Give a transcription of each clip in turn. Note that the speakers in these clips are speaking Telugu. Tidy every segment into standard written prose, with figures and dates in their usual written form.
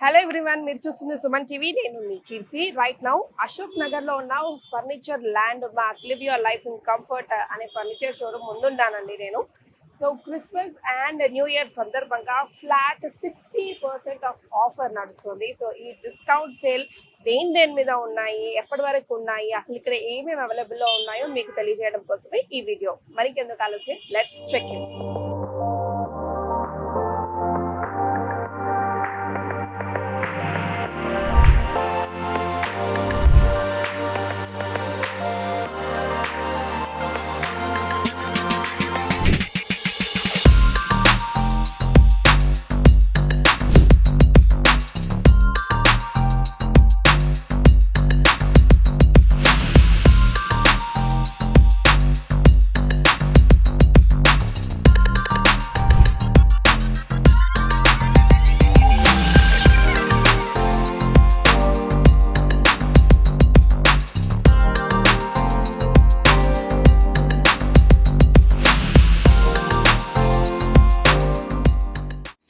హలో ఎవ్రీవన్, మీరు చూస్తున్న సుమన్ టీవీ. నేను మీ కీర్తి. రైట్ నౌ అశోక్ నగర్ లో ఉన్న furniture land mark live your life in comfort అనే ఫర్నిచర్ షోరూమ్ ముందున్నానండి నేను. So Christmas and new year సందర్భంగా ఫ్లాట్ 60% ఆఫ్ ఆఫర్ నడుస్తుంది. సో ఈ డిస్కౌంట్ సేల్ దేని మీద ఉన్నాయి, ఎప్పటి వరకు ఉన్నాయి, అసలు ఇక్కడ ఏమేమి అవైలబుల్లో ఉన్నాయో మీకు తెలియజేయడం కోసమే ఈ వీడియో. మరికెందుకు ఆలస్యం, let's check in.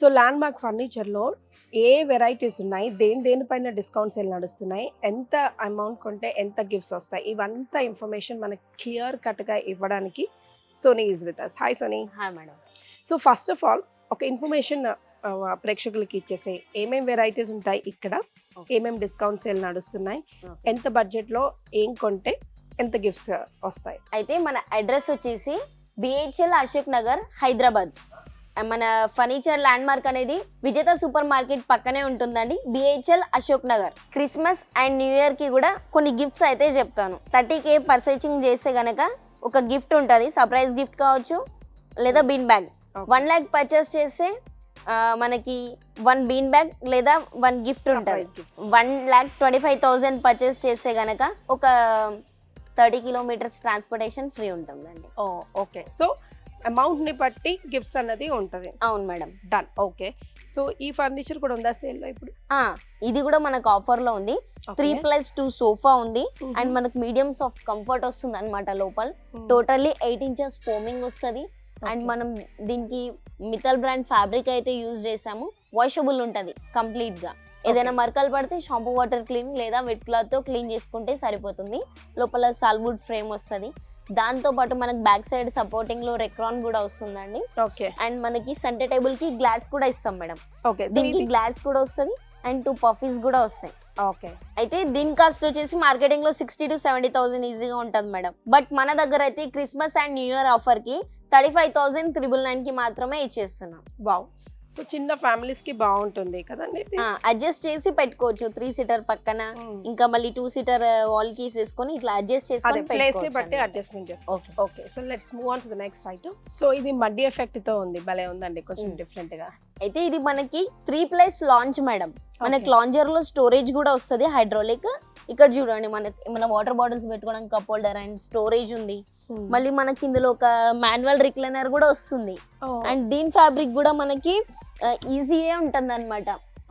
So landmark ఫర్నిచర్లో ఏ వెరైటీస్ ఉన్నాయి, దేనిపైన డిస్కౌంట్ సేల్ నడుస్తున్నాయి, ఎంత అమౌంట్ కొంటే ఎంత గిఫ్ట్స్ వస్తాయి, ఇవంతా ఇన్ఫర్మేషన్ మనకి క్లియర్ కట్గా ఇవ్వడానికి Soni is with us. Hi Soni. Hi madam. So first of all ఒక ఇన్ఫర్మేషన్ ప్రేక్షకులకి ఇచ్చేసే, ఏమేమి వెరైటీస్ ఉంటాయి ఇక్కడ, ఏమేమి డిస్కౌంట్ సేల్ నడుస్తున్నాయి, ఎంత బడ్జెట్లో ఏం కొంటే ఎంత గిఫ్ట్స్ వస్తాయి. అయితే మన అడ్రస్ వచ్చేసి బిహెచ్ఎల్ అశోక్ నగర్ హైదరాబాద్. మన ఫర్నిచర్ ల్యాండ్ మార్క్ అనేది విజేత సూపర్ మార్కెట్ పక్కనే ఉంటుందండి, BHEL Ashok Nagar. Christmas and new year కి కూడా కొన్ని గిఫ్ట్స్ అయితే చెప్తాను. 30K పర్చేసింగ్ చేస్తే గనక ఒక గిఫ్ట్ ఉంటుంది, సర్ప్రైజ్ గిఫ్ట్ కావచ్చు లేదా బీన్ బ్యాగ్. 1 lakh పర్చేస్ చేస్తే మనకి 1 బీన్ బ్యాగ్ లేదా 1 గిఫ్ట్ ఉంటుంది. 1,25,000 పర్చేస్ చేస్తే గనక ఒక 30 kilometers ట్రాన్స్పోర్టేషన్ ఫ్రీ ఉంటుందండి. ఓకే, సో అమౌంట్ని బట్టి గిఫ్ట్స్ అన్నది ఉంటుంది. అవును మేడం. డన్. ఓకే, సో ఈ ఫర్నిచర్ కూడా ఉందా సేల్లో ఇప్పుడు? ఇది కూడా మనకు ఆఫర్లో ఉంది. 3+2 సోఫా ఉంది అండ్ మనకు మీడియం సాఫ్ట్ కంఫర్ట్ వస్తుంది అనమాట. లోపల టోటల్లీ 8 inches ఫోమింగ్ వస్తుంది అండ్ మనం దీనికి మితల్ బ్రాండ్ ఫ్యాబ్రిక్ అయితే యూజ్ చేసాము. వాషబుల్ ఉంటుంది కంప్లీట్గా. ఏదైనా మరకలు పడితే షాంపూ వాటర్ క్లీన్ లేదా వెట్ క్లాత్తో క్లీన్ చేసుకుంటే సరిపోతుంది. లోపల సాల్వుడ్ ఫ్రేమ్ వస్తుంది. దాంతో పాటు మనకి బ్యాక్ సైడ్ సపోర్టింగ్ లో రెక్రాన్ కూడా వస్తుందండి. ఓకే, అండ్ మనకి సెంటర్ టేబుల్ కి గ్లాస్ కూడా ఇస్తాం మేడం. ఓకే, దీనికి గ్లాస్ కూడా వస్తుంది అండ్ 2 పఫీస్ కూడా వస్తాయి. ఓకే, అయితే దీని కాస్ట్ వచ్చేసి మార్కెటింగ్ లో 60,000 to 70,000 ఈజీగా ఉంటుంది మేడం. బట్ మన దగ్గర అయితే Christmas and new year offer కి 35,999 కి మాత్రమే ఇచ్చేస్తున్నాం. వావ్. సో చిన్న ఫ్యామిలీస్ కి బాగుంటుంది కదండి. అడ్జస్ట్ చేసి పెట్టుకోవచ్చు. 3 seater పక్కన ఇంకా మళ్ళీ 2 seater వాల్ కీస్ వేసుకొని ఇట్లా అడ్జస్ట్ చేసుకొని ప్లేస్ ని బట్టి అడ్జస్ట్మెంట్ చేసుకోవచ్చు. Okay, so let's move on to the next item. So ఇది మడ్డీ ఎఫెక్ట్ తో ఉంది, భలే ఉందండి, కొంచెం డిఫరెంట్ గా. అయితే ఇది మనకి 3+ లాంచ్ మేడం. మనకి లాంజర్ లో స్టోరేజ్ కూడా వస్తుంది, హైడ్రాలిక్. ఇక్కడ చూడండి, మన వాటర్ బాటిల్స్ పెట్టుకోవడానికి కప్ హోల్డర్ అండ్ స్టోరేజ్ ఉంది. మళ్ళీ మనకి ఇందులో ఒక మాన్యువల్ రిక్లైనర్ కూడా వస్తుంది. అండ్ దీని ఫ్యాబ్రిక్ కూడా మనకి ఈజీగా ఉంటుంది అనమాట,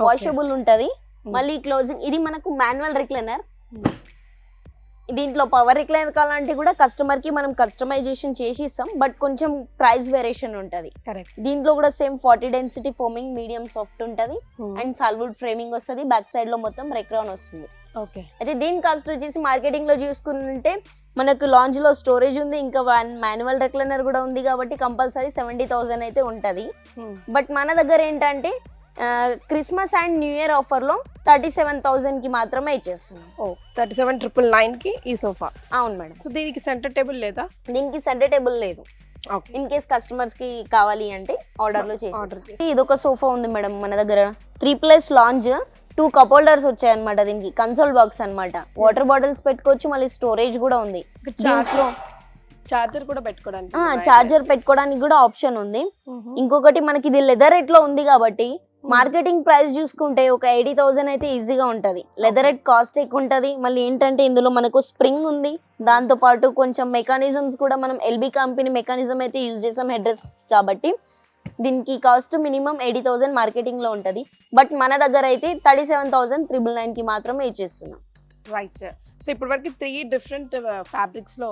వాషబుల్ ఉంటది. మళ్ళీ క్లోజింగ్, ఇది మనకు మాన్యువల్ రిక్లైనర్. దీంట్లో పవర్ రిక్లైనర్ కావాలంటే కూడా కస్టమర్ కి మనం కస్టమైజేషన్ చేసి ఇస్తాం, బట్ కొంచెం ప్రైస్ వేరియేషన్ ఉంటది. దీంట్లో కూడా same 40 density foaming, medium soft ఉంటది అండ్ సాల్వుడ్ ఫ్రేమింగ్ వస్తుంది. బ్యాక్ సైడ్ లో మొత్తం రెక్రాన్ వస్తుంది. ఓకే, అయితే దీని కాస్ట్ వచ్చేసి మార్కెటింగ్ లో చూసుకుంటే మనకు లాంజ్ లో స్టోరేజ్ ఉంది, ఇంకా 1 మాన్యువల్ రెక్లైనర్ కూడా ఉంది కాబట్టి కంపల్సరీ 70,000 అయితే ఉంటది. బట్ మన దగ్గర ఏంటంటే Christmas and new year offer లో 37,000 కి మాత్రమే ఇచ్చేస్తున్నాం. 37,999 కి ఈ సోఫా. అవును మేడం. సో దీనికి సెంటర్ టేబుల్ లేదా? దీనికి సెంటర్ టేబుల్ లేదు. ఇన్ కేస్ కస్టమర్స్ కి కావాలి అంటే ఆర్డర్ లో చేసి. ఇది ఒక సోఫా ఉంది మేడం మన దగ్గర, 3+ లాంజ్. 2 కప్ హోల్డర్స్ వచ్చాయి అనమాట. దీనికి కన్సోల్ బాక్స్ అనమాట. వాటర్ బాటిల్స్ పెట్టుకోవచ్చు, మళ్ళీ స్టోరేజ్ కూడా ఉంది. దీంట్లో చార్జర్ కూడా పెట్టుకోవడానికి, చార్జర్ పెట్టుకోవడానికి కూడా ఆప్షన్ ఉంది. ఇంకొకటి మనకి ఇది లెదర్ రేట్ లో ఉంది కాబట్టి మార్కెటింగ్ ప్రైస్ చూసుకుంటే ఒక 80,000 అయితే ఈజీగా ఉంటది. లెదర్ రేట్ కాస్ట్ ఎక్కువ ఉంటది. మళ్ళీ ఏంటంటే ఇందులో మనకు స్ప్రింగ్ ఉంది, దాంతో పాటు కొంచెం మెకానిజమ్స్ కూడా మనం ఎల్బీ కంపెనీ మెకానిజం అయితే యూజ్ చేసాం హెడ్ రెస్ట్ కాబట్టి. దీనికి కాస్ట్ మినిమం 80,000 మార్కెటింగ్ లో ఉంటది. బట్ మన దగ్గర అయితే 37,999 కి మాత్రమే ఇచ్చేస్తున్నాం. రైట్. సో ఇప్పటివరకు 3 డిఫరెంట్ ఫ్యాబ్రిక్స్ లో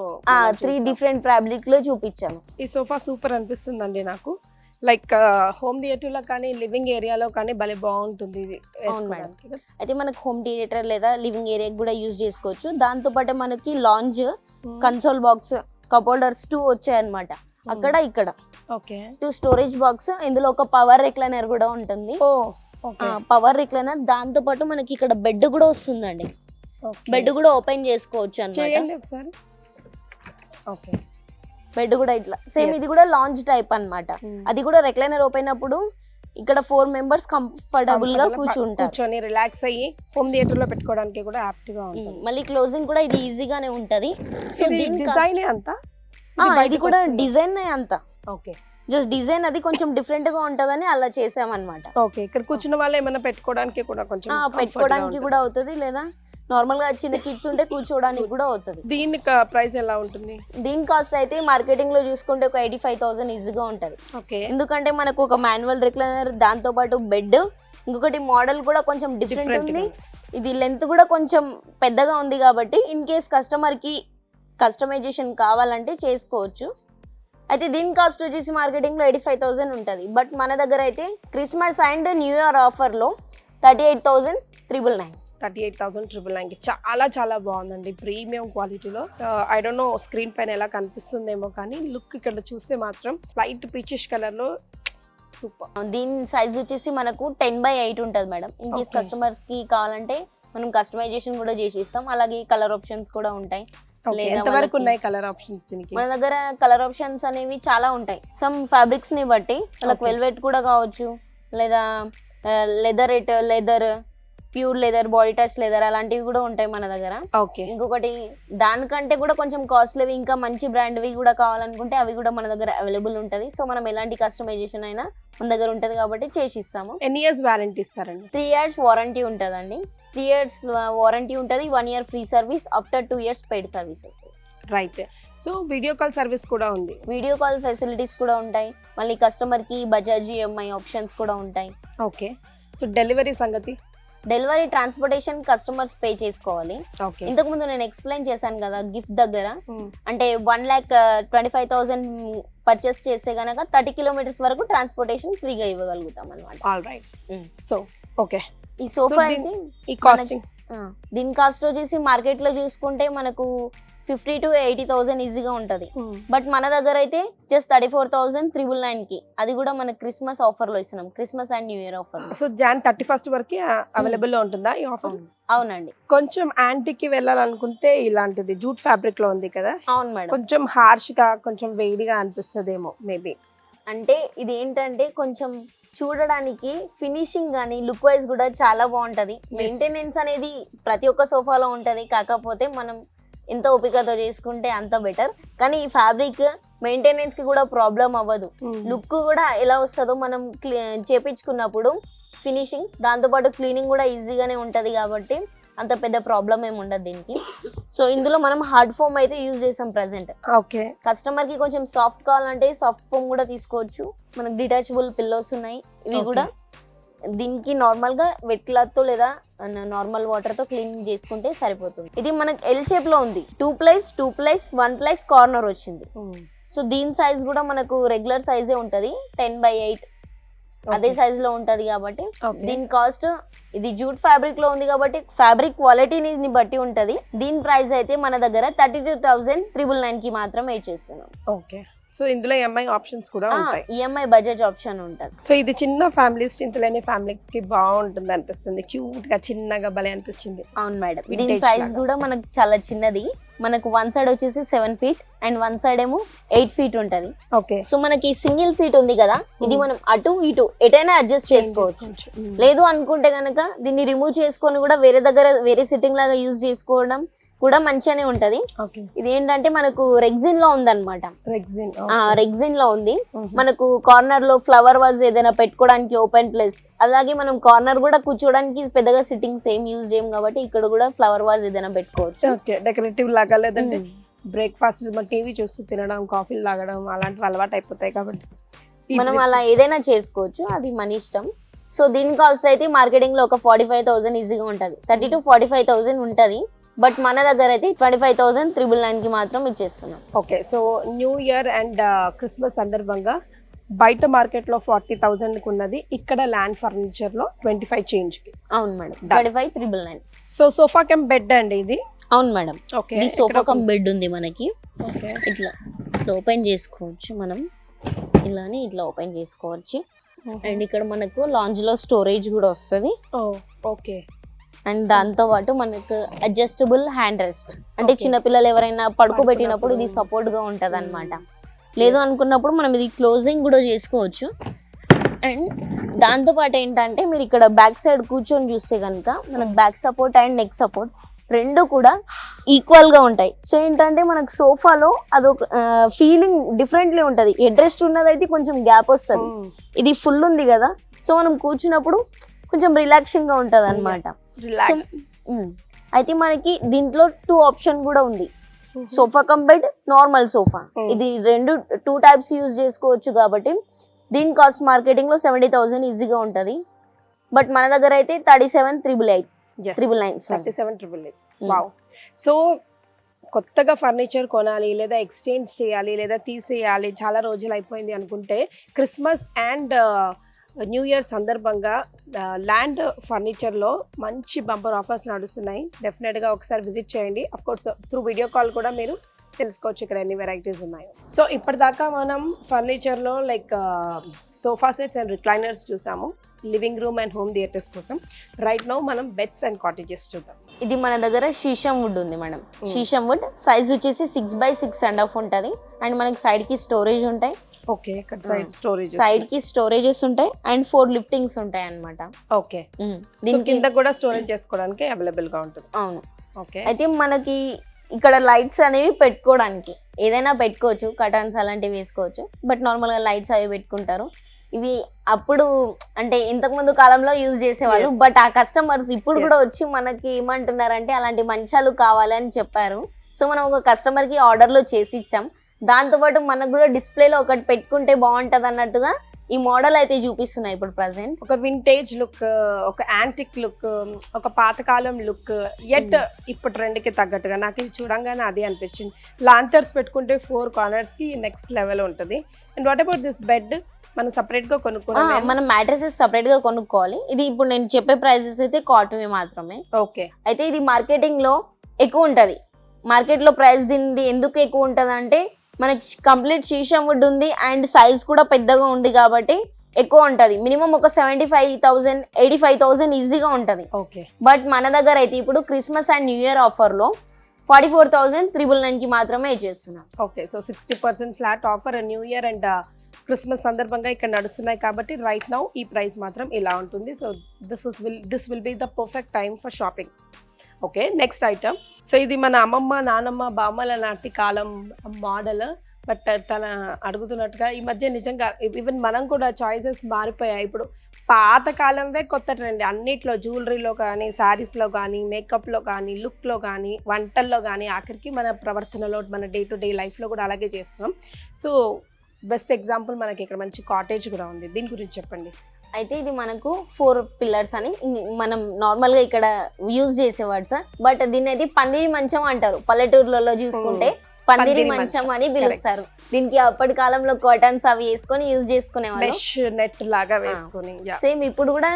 3 డిఫరెంట్ ఫ్యాబ్రిక్ లో చూపించాను. ఈ సోఫా సూపర్ అనిపిస్తుందండి నాకు. లైక్ హోమ్ థియేటర్ లో కానీ లివింగ్ ఏరియాలో కానీ భలే బాగుంటుంది ఇది వేసుకోవడానికి కదా. అయితే మనకు హోమ్ థియేటర్ లేదా లివింగ్ ఏరియా కూడా యూజ్ చేసుకోవచ్చు. దాంతో పాటు మనకి lounge, console box, cup holders 2 వచ్చాయన్నమాట. అక్కడ ఇక్కడ ఓకే 2 స్టోరేజ్ బాక్స్, ఇందులో ఒక పవర్ రిక్లైనర్ కూడా ఉంటుంది. పవర్ రిక్లైనర్, దాంతో పాటు మనకి ఇక్కడ బెడ్ కూడా వస్తుందండి. బెడ్ కూడా ఓపెన్ చేసుకోవచ్చు అన్నమాట. ఒకసారి ఓకే బెడ్ కూడా ఇట్లా సేమ్, ఇది కూడా లాంజ్ టైప్ అన్నమాట. అది కూడా రిక్లైనర్ ఓపెన్ అప్పుడు ఇక్కడ 4 మెంబర్స్ కంఫర్టబుల్ గా కూర్చొని రిలాక్స్ అయ్యి హోమ్ థియేటర్ లో పెట్టుకోవడానికి కూడా యాప్ట్ గా ఉంటుంది. మళ్ళీ క్లోజింగ్ కూడా ఇది ఈజీగానే ఉంటది. సో దీని డిజైన్ అంతా ఇది కూడా డిజైన్ అంతా ఓకే, జస్ట్ డిజైన్ అది కొంచెం డిఫరెంట్ గా ఉంటదని అలా చేసామన్నమాట. ఓకే, ఇక్కడ కూర్చున్న వాళ్ళు ఏమైనా పెట్టుకోవడానికి కూడా కొంచెం పెట్టుకోవడానికి కూడా అవుతుంది, లేదా నార్మల్ గా చిన్న కిడ్స్ ఉంటే కూర్చోవడానికి కూడా అవుతుంది. దీని ప్రైస్ ఎలా ఉంటుంది? దీని కాస్ట్ అయితే మార్కెటింగ్ లో చూసుకుంటే ఒక 85,000 ఈజీగా ఉంటది. ఓకే, ఎందుకంటే మనకు ఒక మాన్యువల్ రిక్లైనర్, దాంతో పాటు బెడ్, ఇంకొకటి మోడల్ కూడా కొంచెం డిఫరెంట్ ఉంది. ఇది లెంత్ కూడా కొంచెం పెద్దగా ఉంది కాబట్టి ఇన్ కేస్ కస్టమర్ కి కస్టమైజేషన్ కావాలంటే చేసుకోవచ్చు. అయితే దీని కాస్ట్ వచ్చేసి మార్కెటింగ్ లో 85,000 ఉంటుంది. బట్ మన దగ్గర అయితే Christmas and new year offer లో 38,999. 38,999 చాలా చాలా బాగుందండి, ప్రీమియం క్వాలిటీలో. ఐ డోంట్ నో స్క్రీన్ పైన ఎలా కనిపిస్తుందేమో కానీ లుక్ ఇక్కడ చూస్తే మాత్రం లైట్ పీచిష్ కలర్ లో సూపర్. దీని సైజ్ వచ్చేసి మనకు 10/8 ఉంటుంది మేడం. ఇన్ కేస్ కస్టమర్స్ కి కావాలంటే మనం కస్టమైజేషన్ కూడా చేసి ఇస్తాం. అలాగే కలర్ ఆప్షన్స్ కూడా ఉంటాయి. ఎంతవరకు ఉన్నాయి కలర్ ఆప్షన్స్ దీనికి? మన దగ్గర కలర్ ఆప్షన్స్ అనేవి చాలా ఉంటాయి. సమ్ ఫ్యాబ్రిక్స్ ని బట్టి వాళ్ళకి వెల్వెట్ కూడా కావచ్చు, లేదా leather, pure leather, body touch leather, అలాంటివి కూడా ఉంటాయి మన దగ్గర. ఓకే, ఇంకొకటి దానికంటే కూడా కొంచెం కాస్ట్లీవి, ఇంకా మంచి బ్రాండ్వి కూడా కావాలనుకుంటే అవి కూడా మన దగ్గర అవైలబుల్ ఉంటుంది. సో మనం ఎలాంటి కస్టమైజేషన్ అయినా మన దగ్గర ఉంటుంది కాబట్టి చేసి ఇస్తాము. ఎన్ని ఇయర్స్ వారంటీ ఇస్తారండి? 3 years వారంటీ ఉంటుందండి. 3 years వారంటీ ఉంటుంది. 1 year free service, after 2 years paid service వస్తుంది. Right. So video call service కూడా ఉంది. వీడియో కాల్ ఫెసిలిటీస్ కూడా ఉంటాయి. మళ్ళీ కస్టమర్కి బజాజ్ EMI ఆప్షన్స్ కూడా ఉంటాయి. ఓకే, సో డెలివరీ సంగతి? డెలివరీ, ట్రాన్స్పోర్టేషన్ కస్టమర్స్ పే చేసుకోవాలి. ఇంతకు ముందు నేను ఎక్స్ప్లెయిన్ చేశాను కదా గిఫ్ట్ దగ్గర, అంటే 1,25,000 పర్చేస్ చేస్తే గనక 30 kilometers వరకు ట్రాన్స్పోర్టేషన్ ఫ్రీగా ఇవ్వగలుగుతాం అనమాట. All right. సో ఓకే, ఈ సోఫా అయితే ఈ కాస్టింగ్, దీని కాస్ట్ వచ్చేసి మార్కెట్ లో చూసుకుంటే మనకు 50,000 to 80,000 ఈజీగా ఉంటది. బట్ మన దగ్గర అయితే జస్ట్ 34,999 కి, అది కూడా మన క్రిస్మస్ ఆఫర్ లో ఇస్తున్నాం, Christmas and new year offer. So Jan 31st వరకు అవైలబుల్ లో ఉంటుందా ఈ ఆఫర్? అవునండి. కొంచెం యాంటిక్ వెళ్ళాలనుకుంటే ఇలాంటిది జూట్ ఫ్యాబ్రిక్ లో ఉంది కదా. అవును మేడం. కొంచెం హార్ష్ గా, కొంచెం వేడిగా అనిపిస్తుందేమో మేబీ. అంటే ఇది ఏంటంటే కొంచెం చూడడానికి ఫినిషింగ్ కానీ లుక్ వైజ్ కూడా చాలా బాగుంటది. మెయింటెనెన్స్ అనేది ప్రతి ఒక్క సోఫాలో ఉంటది, కాకపోతే మనం ఎంత ఓపికతో చేసుకుంటే అంత బెటర్. కానీ ఈ ఫ్యాబ్రిక్ మెయింటెనెన్స్ కి కూడా ప్రాబ్లం అవ్వదు. లుక్ కూడా ఎలా వస్తుందో మనం చేపించుకున్నప్పుడు ఫినిషింగ్, దాంతోపాటు క్లీనింగ్ కూడా ఈజీగానే ఉంటది కాబట్టి అంత పెద్ద ప్రాబ్లం ఏమి ఉండదు దీనికి. సో ఇందులో మనం హార్డ్ ఫోమ్ అయితే యూజ్ చేసాం ప్రెసెంట్. ఓకే, కస్టమర్ కి కొంచెం సాఫ్ట్ కావాలంటే సాఫ్ట్ ఫోమ్ కూడా తీసుకోవచ్చు. మనకు డిటాచబుల్ పిల్లోస్ ఉన్నాయి, ఇవి కూడా. దీనికి నార్మల్ గా వెట్ క్లాత్ తో లేదా నార్మల్ వాటర్ తో క్లీన్ చేసుకుంటే సరిపోతుంది. ఇది మనకి ఎల్ షేప్ లో ఉంది, 2+2+1+ కార్నర్ వచ్చింది. సో దీని సైజ్ కూడా మనకు రెగ్యులర్ సైజే ఉంటది, 10/8 అదే సైజ్ లో ఉంటది కాబట్టి. దీని కాస్ట్, ఇది జూట్ ఫ్యాబ్రిక్ లో ఉంది కాబట్టి ఫ్యాబ్రిక్ క్వాలిటీని బట్టి ఉంటది. దీని ప్రైస్ అయితే మన దగ్గర 32,999 కి మాత్రమే చేస్తున్నాం. ఓకే, సో ఇందులో EMI ఆప్షన్స్ కూడా ఉంటాయి. EMI బజాజ్ ఆప్షన్ ఉంటుంది. సో ఇది చిన్న ఫ్యామిలీస్, చింతలేని ఫ్యామిలీస్ కి బాగుంటుంది అనిపిస్తుంది, క్యూట్ గా చిన్నగా భలే అనిపిస్తుంది. అవును మేడం. దీని సైజ్ కూడా మనకు చాలా చిన్నది. మనకు 1 side వచ్చేసి 7 feet అండ్ 1 side ఏమో 8 feet ఉంటది. ఓకే, సో మనకి సింగిల్ సీట్ ఉంది కదా, ఇది మనం అటు ఇటు ఎటైనా అడ్జస్ట్ చేసుకోవచ్చు. లేదు అనుకుంటే గనక దీన్ని రిమూవ్ చేసుకొని కూడా వేరే దగ్గర వేరే సిట్టింగ్ లాగా యూజ్ చేసుకోవడం కూడా మంచిగానే ఉంటది. ఇది ఏంటంటే మనకు రెగ్జిన్ లో ఉందన్నమాట. రెగ్జిన్ లో ఉంది. మనకు కార్నర్ లో ఫ్లవర్ వాజ్ ఏదైనా పెట్టుకోవడానికి ఓపెన్ ప్లేస్, అలాగే మనం కార్నర్ కూడా కూర్చోడానికి పెద్దగా సిట్టింగ్స్ ఏం యూజ్ చేయం కాబట్టి ఇక్కడ కూడా ఫ్లవర్ వాజ్ ఏదైనా పెట్టుకోవచ్చు. ఓకే, డెకరేటివ్ లాగా, లేదంటే బ్రేక్ఫాస్ట్ టీవీ చూస్తూ తినడం, కాఫీలు తాగడం అలాంటివి అలవాటు అయిపోతాయి కాబట్టి మనం అలా ఏదైనా చేసుకోవచ్చు, అది మన ఇష్టం. సో దీని కాస్ట్ అయితే మార్కెటింగ్ లో ఒక 45,000 ఈజీగా ఉంటది, 30,000 to 45,000 ఉంటది. బట్ మన దగ్గర అయితే 25,999 కి మాత్రం ఇచ్చేస్తున్నాం. Okay, so new year and Christmas సందర్భంగా బయట మార్కెట్లో 40,000 ఉన్నది, ఇక్కడ ల్యాండ్ ఫర్నిచర్ లో 25 చేంజ్ కి. అవును madam, 25,999. So sofa cum bed అండి ఇది. అవును మేడం, ఓకే. ఇది సోఫా కమ్ బెడ్ ఉంది మనకి. ఓకే. ఇట్లా ఇట్లా ఓపెన్ చేసుకోవచ్చు మనం, ఇలానే ఇట్లా ఓపెన్ చేసుకోవచ్చు. అండ్ ఇక్కడ మనకు లాంజ్ లో స్టోరేజ్ కూడా వస్తుంది. ఓకే. అండ్ దాంతో పాటు మనకు అడ్జస్టబుల్ హ్యాండ్ రెస్ట్, అంటే చిన్నపిల్లలు ఎవరైనా పడుకోబెట్టినప్పుడు ఇది సపోర్ట్ గా ఉంటది అనమాట. లేదు అనుకున్నప్పుడు మనం ఇది క్లోజింగ్ కూడా చేసుకోవచ్చు. అండ్ దాంతో పాటు ఏంటంటే మీరు ఇక్కడ బ్యాక్ సైడ్ కూర్చొని చూస్తే కనుక మనకు back support and neck support రెండు కూడా ఈక్వల్ గా ఉంటాయి. సో ఏంటంటే మనకు సోఫాలో అదొక ఫీలింగ్ డిఫరెంట్లీ ఉంటుంది. హెడ్ రెస్ట్ ఉన్నది అయితే కొంచెం గ్యాప్ వస్తుంది, ఇది ఫుల్ ఉంది కదా, సో మనం కూర్చున్నప్పుడు కొంచెం రిలాక్సింగ్ గా ఉంటది అనమాట. అయితే మనకి దీంట్లో 2 ఆప్షన్ కూడా ఉంది, sofa cum bed, normal sofa. ఇది 2 టైప్స్ యూజ్ చేసుకోవచ్చు కాబట్టి దీని కాస్ట్ మార్కెటింగ్ లో 70,000 ఈజీగా ఉంటది. బట్ మన దగ్గర అయితే 37,899. వావ్. సో కొత్తగా ఫర్నిచర్ కొనాలి, లేదా ఎక్స్చేంజ్ చేయాలి, లేదా తీసేయాలి, చాలా రోజులు అయిపోయింది అనుకుంటే క్రిస్మస్ అండ్ న్యూ ఇయర్ సందర్భంగా ల్యాండ్ ఫర్నిచర్లో మంచి బంపర్ ఆఫర్స్ నడుస్తున్నాయి. డెఫినెట్గా ఒకసారి విజిట్ చేయండి. Of course through video call కూడా మీరు తెలుసుకోవచ్చు ఇక్కడ ఎన్ని వెరైటీస్ ఉన్నాయో. సో ఇప్పటిదాకా మనం ఫర్నిచర్లో like sofa sets and recliners చూసాము living room and home theatres కోసం. రైట్ నౌ మనం బెడ్స్ అండ్ కాటేజెస్ చూద్దాం. ఇది మన దగ్గర షీషం వుడ్ ఉంది మేడం. షీషం వుడ్ సైజ్ వచ్చేసి 6x6.5 ఉంటుంది. అండ్ మనకి సైడ్ కి స్టోరేజ్ ఉంటాయి. ఓకే. ఇక్కడ సైడ్ కి స్టోరేజెస్ ఉంటాయి అండ్ 4 లిఫ్టింగ్స్ ఉంటాయి అన్నమాట. ఓకే. దీని కింద కూడా స్టోరేజ్ చేసుకోవడానికి అవైలబుల్ గా ఉంటుంది. అవును. ఓకే. అయితే మనకి ఇక్కడ లైట్స్ అనేవి పెట్టుకోవడానికి ఏదైనా పెట్టుకోవచ్చు, కర్టన్స్ అలాంటివి వేసుకోవచ్చు. బట్ నార్మల్ గా లైట్స్ అవి పెట్టుకుంటారు. ఇవి అప్పుడు అంటే ఇంతకు ముందు కాలంలో యూజ్ చేసేవాళ్ళు. బట్ ఆ కస్టమర్స్ ఇప్పుడు కూడా వచ్చి మనకి ఏమంటున్నారంటే అలాంటి మంచాలు కావాలి అని చెప్పారు. సో మనం ఒక కస్టమర్ కి ఆర్డర్లో చేసి ఇచ్చాం. దాంతోపాటు మనకు కూడా డిస్ప్లేలో ఒకటి పెట్టుకుంటే బాగుంటది అన్నట్టుగా ఈ మోడల్ అయితే చూపిస్తున్నాయి ఇప్పుడు ప్రజెంట్. ఒక వింటేజ్ లుక్, ఒక యాంటిక్ లుక్, ఒక పాతకాలం లుక్, ఎట్ ఇప్పుడు ట్రెండ్కి తగ్గట్టుగా నాకు ఇది చూడంగానే అది అనిపించింది. లాంతర్స్ పెట్టుకుంటే 4 కార్నర్స్ కి నెక్స్ట్ లెవెల్ ఉంటుంది. And what about this bed? మనం సపరేట్ గా కొనుక్కోవాలి, మనం మ్యాట్రెసెస్ సపరేట్ గా కొనుక్కోవాలి. ఇది ఇప్పుడు నేను చెప్పే ప్రైసెస్ అయితే కాటన్ మాత్రమే. ఓకే. అయితే ఇది మార్కెటింగ్ లో ఎక్కువ ఉంటది. మార్కెట్ లో ప్రైస్ దీనిది ఎందుకు ఎక్కువ ఉంటది అంటే మనకి కంప్లీట్ షీషం వుడ్ ఉంది అండ్ సైజ్ కూడా పెద్దగా ఉంది కాబట్టి ఎక్కువ ఉంటది. మినిమం ఒక 75,000 85,000 ఈజీగా ఉంటది. ఓకే. బట్ మన దగ్గర అయితే ఇప్పుడు Christmas and new year offer లో 44,999 కి మాత్రమే చేస్తున్నాం. Okay. So 60% flat offer new year and Christmas సందర్భంగా ఇక్కడ నడుస్తున్నాయి కాబట్టి రైట్ నౌ ఈ ప్రైస్ మాత్రం ఇలా ఉంటుంది. So this will be the perfect time for shopping. Okay. Next item. So ఇది మన అమ్మమ్మ నానమ్మ బామ్మల నాటి కాలం మోడల్. బట్ తన అడుగుతున్నట్టుగా ఈ మధ్య నిజంగా ఈవెన్ మనం కూడా చాయిసెస్ మారిపోయాయి. ఇప్పుడు పాతకాలంవే కొత్త ట్రెండ్ అన్నిట్లో, జ్యువెలరీలో కానీ, శారీస్లో కానీ, మేకప్లో కానీ, లుక్లో కానీ, వంటల్లో కానీ, ఆఖరికి మన ప్రవర్తనలో, మన డే టు డే లైఫ్లో కూడా అలాగే చేస్తున్నాం. సో బెస్ట్ ఎగ్జాంపుల్ మనకి ఇక్కడ మంచి కాటేజ్ కూడా ఉంది. దీని గురించి చెప్పండి. అయితే ఇది మనకు 4 పిల్లర్స్ అని మనం నార్మల్ గా ఇక్కడ యూజ్ చేసేవాడు సార్. బట్ దీన్ని అయితే పందిరి మంచం అంటారు. పల్లెటూర్లలో చూసుకుంటే పందిరి మంచం అని పిలుస్తారు. దీనికి అప్పటి కాలంలో కాటన్స్ అవి వేసుకొని యూజ్ చేసుకునేవాళ్ళు, నెట్ లాగా వేసుకొని. సేమ్ ఇప్పుడు కూడా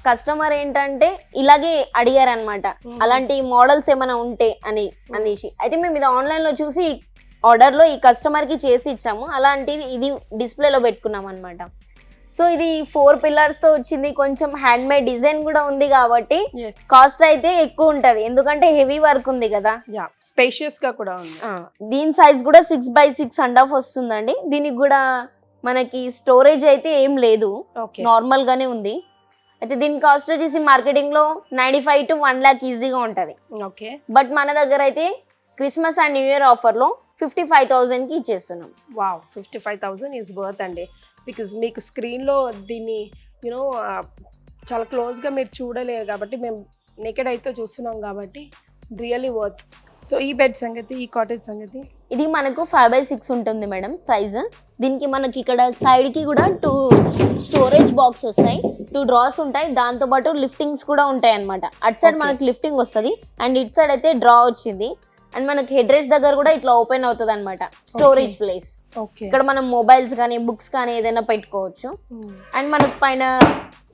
కస్టమర్ ఏంటంటే ఇలాగే అడిగారు అనమాట, అలాంటి మోడల్స్ ఏమైనా ఉంటే అనేసి. అయితే మేము ఇది ఆన్లైన్ లో చూసి ఆర్డర్ లో ఈ కస్టమర్ కి చేసి ఇచ్చాము. అలాంటిది ఇది డిస్ప్లేలో పెట్టుకున్నాం అనమాట. సో ఇది 4 పిల్లర్స్ తో వచ్చింది. కొంచెం హ్యాండ్ మేడ్ డిజైన్ కూడా ఉంది కాబట్టి కాస్ట్ అయితే ఎక్కువ ఉంటది, ఎందుకంటే హెవీ వర్క్ ఉంది కదా. స్పేషియస్ గా కూడా ఉంది. దీని సైజ్ కూడా 6x6.5 వస్తుందండి. దీనికి కూడా మనకి స్టోరేజ్ అయితే ఏం లేదు, నార్మల్ గానే ఉంది. అయితే దీని కాస్ట్ వచ్చేసి మార్కెటింగ్ లో 95 to 1 lakh ఈజీగా ఉంటది. ఓకే. బట్ మన దగ్గర అయితే Christmas and new year offer లో 55,000 కి ఇచ్చేస్తున్నాం. వావ్, 55,000 ఈజ్ వర్త్ అండి. బికాజ్ మీకు స్క్రీన్లో దీన్ని యూనో చాలా క్లోజ్గా మీరు చూడలేరు కాబట్టి మేము నెకెడ్ అయితే చూస్తున్నాం కాబట్టి రియల్లీ వర్త్. సో ఈ బెడ్ సంగతి, ఈ కాటేజ్ సంగతి. ఇది మనకు 5x6 ఉంటుంది మేడం సైజ్. దీనికి మనకి ఇక్కడ సైడ్కి కూడా 2 స్టోరేజ్ బాక్స్ వస్తాయి, 2 డ్రాస్ ఉంటాయి. దాంతోపాటు లిఫ్టింగ్స్ కూడా ఉంటాయి అనమాట. అటు సైడ్ మనకి లిఫ్టింగ్ వస్తుంది అండ్ ఇటు సైడ్ అయితే డ్రా వచ్చింది. అండ్ మనకి హెడ్ రెస్ట్ దగ్గర కూడా ఇట్లా ఓపెన్ అవుతుంది అనమాట, స్టోరేజ్ ప్లేస్. ఓకే. ఇక్కడ మనం మొబైల్స్ కానీ బుక్స్ కానీ ఏదైనా పెట్టుకోవచ్చు. అండ్ మనకు పైన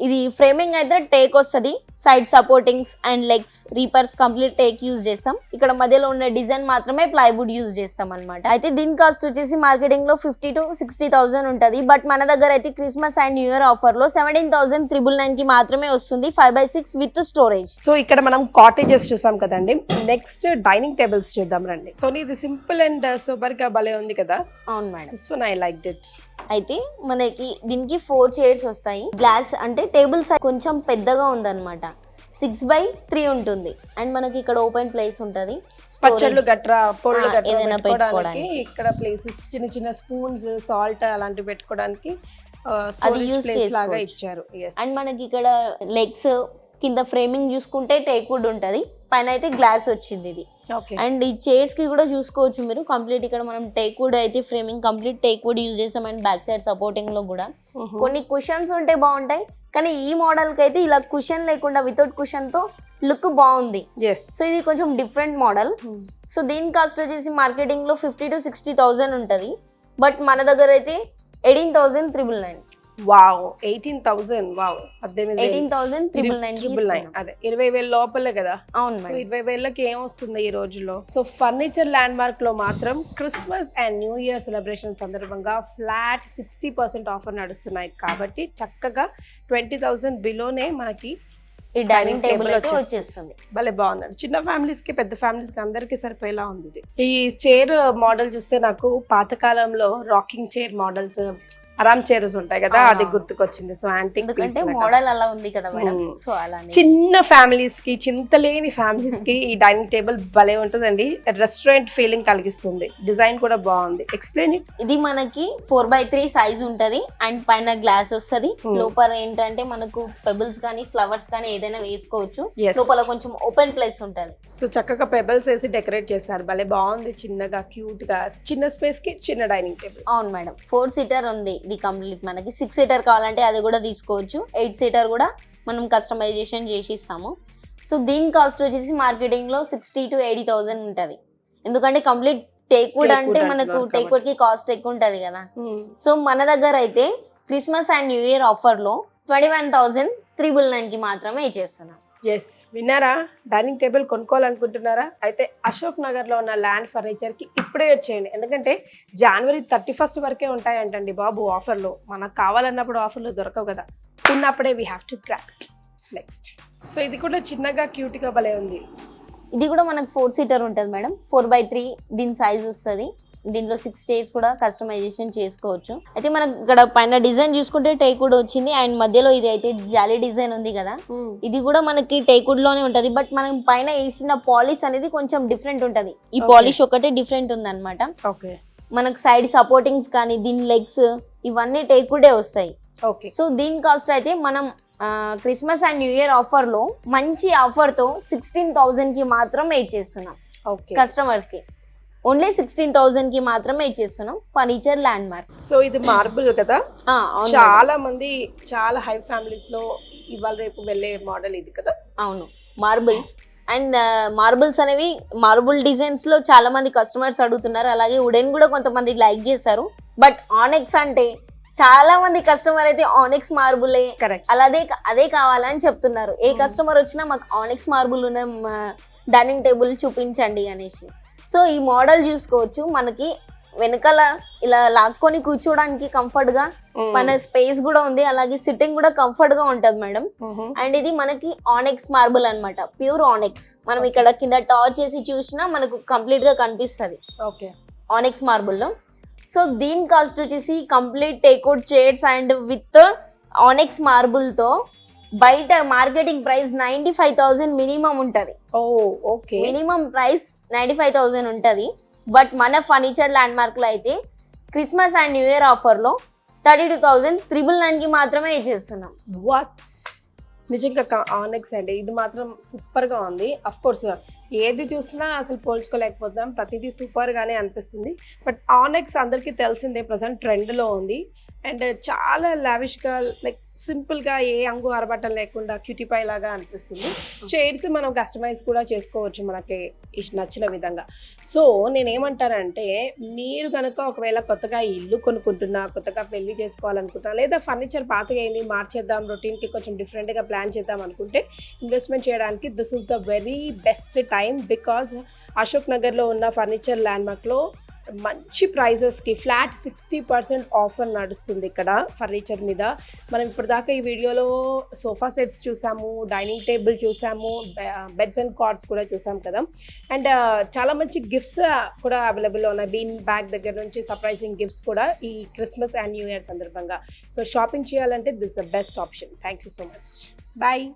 ఇది ఫ్రేమింగ్ అయితే టేక్ వస్తుంది, side supportings and legs reapers complete teak use చేస్తాం. ఇక్కడ మధ్యలో ఉన్న డిజైన్ మాత్రమే ప్లైవుడ్ యూజ్ చేస్తాం అనమాట. అయితే దీని కాస్ట్ వచ్చేసి మార్కెటింగ్ లో 50,000 to 60,000 ఉంటుంది. బట్ మన దగ్గర అయితే Christmas and new year offer లో 17,999 కి మాత్రమే వస్తుంది, 5x6 విత్ స్టోరేజ్. సో ఇక్కడ మనం కాటేజెస్ చూసాం కదండి, నెక్స్ట్ డైనింగ్ టేబుల్స్ చూద్దాం రండి. సో ఇది సింపుల్ అండ్ సూపర్ గా భలే ఉంది కదా. అవును madam. This one I like it. అయితే మనకి దీనికి 4 చైర్స్ వస్తాయి. గ్లాస్ అంటే టేబుల్ సైజ్ కొంచెం పెద్దగా ఉందన్నమాట, 6x3 ఉంటుంది. అండ్ మనకి ఇక్కడ ఓపెన్ ప్లేస్ ఉంటుంది, పచ్చళ్ళు గట్రా పొళ్ళు గట్రా ఏదైనా పెట్టుకోవడానికి. ఇక్కడ ప్లేసెస్ చిన్న చిన్న స్పూన్స్ సాల్ట్ అలాంటివి పెట్టుకోవడానికి అది యూజ్ లాగా ఇచ్చారు. అండ్ మనకి ఇక్కడ లెగ్స్ కింద ఫ్రేమింగ్ చూసుకుంటే టేక్వుడ్ ఉంటుంది, పైన అయితే గ్లాస్ వచ్చింది ఇది. అండ్ ఈ చైర్స్ కి కూడా చూసుకోవచ్చు మీరు, కంప్లీట్ ఇక్కడ మనం టేక్వుడ్ అయితే ఫ్రేమింగ్ కంప్లీట్ టేక్వుడ్ యూజ్ చేసాం. అండ్ బ్యాక్ సైడ్ సపోర్టింగ్ లో కూడా కొన్ని కుషన్స్ ఉంటే బాగుంటాయి, కానీ ఈ మోడల్ కి అయితే ఇలా కుషన్ లేకుండా వితౌట్ కుషన్ తో లుక్ బాగుంది. సో ఇది కొంచెం డిఫరెంట్ మోడల్. సో దీని కాస్ట్ వచ్చేసి మార్కెటింగ్ లో 50,000 to 60,000 ఉంటుంది. బట్ మన దగ్గర అయితే 18,999. వావ్, 18,000. వావ్, 18,999. అదే 20,000 లోపలే కదా. అవును. సో 20,000కి ఏం వస్తుంది ఈ రోజులో. సో ఫర్నిచర్ ల్యాండ్ మార్క్ లో మాత్రం Christmas and new year celebration సందర్భంగా ఫ్లాట్ 60% ఆఫర్ నడుస్తున్నాయి కాబట్టి చక్కగా 20,000 బిలోనే మనకి ఈ డైనింగ్ టేబుల్ వచ్చేస్తుంది. భలే బాగుందండి, చిన్న ఫ్యామిలీస్ కి పెద్ద ఫ్యామిలీస్ కి అందరికి సరిపోయేలా ఉంది ఇది. ఈ చైర్ మోడల్ చూస్తే నాకు పాతకాలంలో రాకింగ్ చైర్ మోడల్స్, ఆరామ్ చైర్స్ ఉంటాయి కదా, అది గుర్తుకొచ్చింది. సో యాంటిక్, ఎందుకంటే మోడల్ అలా ఉంది కదా మేడం. సో అలా చిన్న ఫ్యామిలీస్ కి, చింతలేని ఫ్యామిలీస్ కి ఈ డైనింగ్ టేబుల్ భలే ఉంటుందండి, రెస్టారెంట్ ఫీలింగ్ కలిగిస్తుంది. డిజైన్ కూడా బాగుంది. Explain it. ఇది మనకి 4x3 సైజ్ ఉంటది అండ్ పైన గ్లాస్ వస్తుంది. లోపల ఏంటంటే మనకు పెబుల్స్ కానీ ఫ్లవర్స్ కానీ ఏదైనా వేసుకోవచ్చు. లోపల కొంచెం ఓపెన్ ప్లేస్ ఉంటది. సో చక్కగా పెబల్స్ వేసి డెకరేట్ చేశారు, భలే బాగుంది. చిన్నగా క్యూట్ గా చిన్న స్పేస్ కి చిన్న డైనింగ్ టేబుల్. అవును మేడం. 4 సీటర్ ఉంది ఇది కంప్లీట్. మనకి 6 సీటర్ కావాలంటే అది కూడా తీసుకోవచ్చు, 8 సీటర్ కూడా మనం కస్టమైజేషన్ చేసి ఇస్తాము. సో దీని కాస్ట్ వచ్చేసి మార్కెటింగ్ లో 60,000 to 80,000 ఉంటది. ఎందుకంటే కంప్లీట్ టేక్వుడ్ అంటే మనకు టేక్వుడ్ కి కాస్ట్ ఎక్కువ ఉంటది కదా. సో మన దగ్గర అయితే Christmas and new year offer లో 21,999 కి మాత్రమే ఇచ్చేస్తున్నాం. ఎస్, విన్నారా? డైనింగ్ టేబుల్ కొనుక్కోవాలనుకుంటున్నారా? అయితే అశోక్ నగర్ లో ఉన్న ల్యాండ్ ఫర్నిచర్ కి ఇప్పుడే వచ్చేయండి, ఎందుకంటే January 31st వరకే ఉంటాయంటండి బాబు ఆఫర్లు. మనకు కావాలన్నప్పుడు ఆఫర్లు దొరకవు కదా, ఉన్నప్పుడే we have to grab it. Next, so ఇది కూడా చిన్నగా క్యూట్ గా భలే ఉంది. ఇది కూడా మనకు 4 సీటర్ ఉంటుంది మేడం, 4x3 దీని సైజ్ వస్తుంది. దీంట్లో 6 చైర్స్ కూడా కస్టమైజేషన్ చేసుకోవచ్చు. అయితే మనకు ఇక్కడ పైన డిజైన్ చూసుకుంటే టేక్వుడ్ వచ్చింది అండ్ మధ్యలో ఇది అయితే జాలీ డిజైన్ ఉంది కదా, ఇది కూడా మనకి టేక్వుడ్ లోనే ఉంటది. బట్ మనం పైన వేసిన పాలిష్ అనేది కొంచెం డిఫరెంట్ ఉంటది. ఈ పాలిష్ ఒకటే డిఫరెంట్ ఉంది అనమాట. మనకు సైడ్ సపోర్టింగ్స్ కానీ దీని లెగ్స్ ఇవన్నీ టేక్వుడే వస్తాయి. సో దీని కాస్ట్ అయితే మనం Christmas and new year offer లో మంచి ఆఫర్ తో 16,000 కి మాత్రమే ఇచ్చేస్తున్నాం కస్టమర్స్ కి. ఓన్లీ 16,000 కి మాత్రమే ఇచ్చేస్తున్నాం ఫర్నిచర్ ల్యాండ్ మార్క్. సో ఇది మార్బుల్ కదా, చాలా మంది చాలా హై ఫ్యామిలీస్ లో ఇవాళ రేపు వెళ్ళే మోడల్ ఇది కదా. అవును, మార్బుల్స్. అండ్ మార్బుల్స్ అనేవి మార్బుల్ డిజైన్స్ లో చాలా మంది కస్టమర్స్ అడుగుతున్నారు. అలాగే వుడెన్ కూడా కొంతమంది లైక్ చేశారు. బట్ ఆనెక్స్ అంటే చాలా మంది కస్టమర్ అయితే ఆనెక్స్ మార్బులే అదే కావాలని చెప్తున్నారు. ఏ కస్టమర్ వచ్చినా మాకు ఆనెక్స్ మార్బుల్ ఉన్న డైనింగ్ టేబుల్ చూపించండి అనేసి. సో ఈ మోడల్ చూసుకోవచ్చు, మనకి వెనకాల ఇలా లాక్కొని కూర్చోడానికి కంఫర్ట్ గా, మన స్పేస్ కూడా ఉంది, అలాగే సిట్టింగ్ కూడా కంఫర్ట్ గా ఉంటది మేడం. అండ్ ఇది మనకి ఆనెక్స్ మార్బుల్ అన్నమాట, ప్యూర్ ఆనెక్స్. మనం ఇక్కడ కింద టార్చ్ చేసి చూసినా మనకు కంప్లీట్ గా కనిపిస్తుంది ఆనెక్స్ మార్బుల్ లో. సో దీని కాస్ట్ వచ్చేసి complete teakwood chairs and with ఆనెక్స్ marble తో బయట మార్కెటింగ్ ప్రైస్ 95,000 మినిమం ఉంటది. మినిమం ప్రైస్ 95,000 ఉంటది. బట్ మన ఫర్నిచర్ ల్యాండ్ మార్క్ లో అయితే Christmas and new year offer లో 32,999 కి మాత్రమే ఇచ్చేస్తున్నాం. వాట్, నిజంగా ఆనెక్స్ అండి, ఇది మాత్రం సూపర్ గా ఉంది. అఫ్ కోర్స్ ఏది చూసినా అసలు పోల్చుకోలేకపోతున్నాం, ప్రతిదీ సూపర్ గానే అనిపిస్తుంది. బట్ ఆనెక్స్ అందరికీ తెలిసిందే, ప్రజెంట్ ట్రెండ్ లో ఉంది అండ్ చాలా లావిష్ గా లైక్ సింపుల్గా ఏ అంగు ఆరబట్టం లేకుండా క్యూటిపై లాగా అనిపిస్తుంది. షేడ్స్ మనం కస్టమైజ్ కూడా చేసుకోవచ్చు మనకి నచ్చిన విధంగా. సో నేనేమంటానంటే మీరు కనుక ఒకవేళ కొత్తగా ఇల్లు కొనుక్కుంటున్నా, కొత్తగా పెళ్లి చేసుకోవాలనుకుంటున్నా, లేదా ఫర్నిచర్ పాతగా అయింది మార్చేద్దాం, రొటీన్కి కొంచెం డిఫరెంట్గా ప్లాన్ చేద్దాం అనుకుంటే ఇన్వెస్ట్మెంట్ చేయడానికి this is the very best time. Because Ashok నగర్లో ఉన్న ఫర్నిచర్ ల్యాండ్మార్క్లో మంచి ప్రైజెస్కి ఫ్లాట్ 60% ఆఫర్ నడుస్తుంది ఇక్కడ ఫర్నిచర్ మీద. మనం ఇప్పటిదాకా ఈ వీడియోలో సోఫా సెట్స్ చూసాము, డైనింగ్ టేబుల్ చూసాము, బెడ్స్ అండ్ కార్డ్స్ కూడా చూసాం కదా. అండ్ చాలా మంచి గిఫ్ట్స్ కూడా అవైలబుల్లో ఉన్నాయి. బీన్ బ్యాగ్ దగ్గర నుంచి సర్ప్రైజింగ్ గిఫ్ట్స్ కూడా ఈ క్రిస్మస్ అండ్ న్యూ ఇయర్ సందర్భంగా. సో షాపింగ్ చేయాలంటే this the best option. Thank you so much. Bye.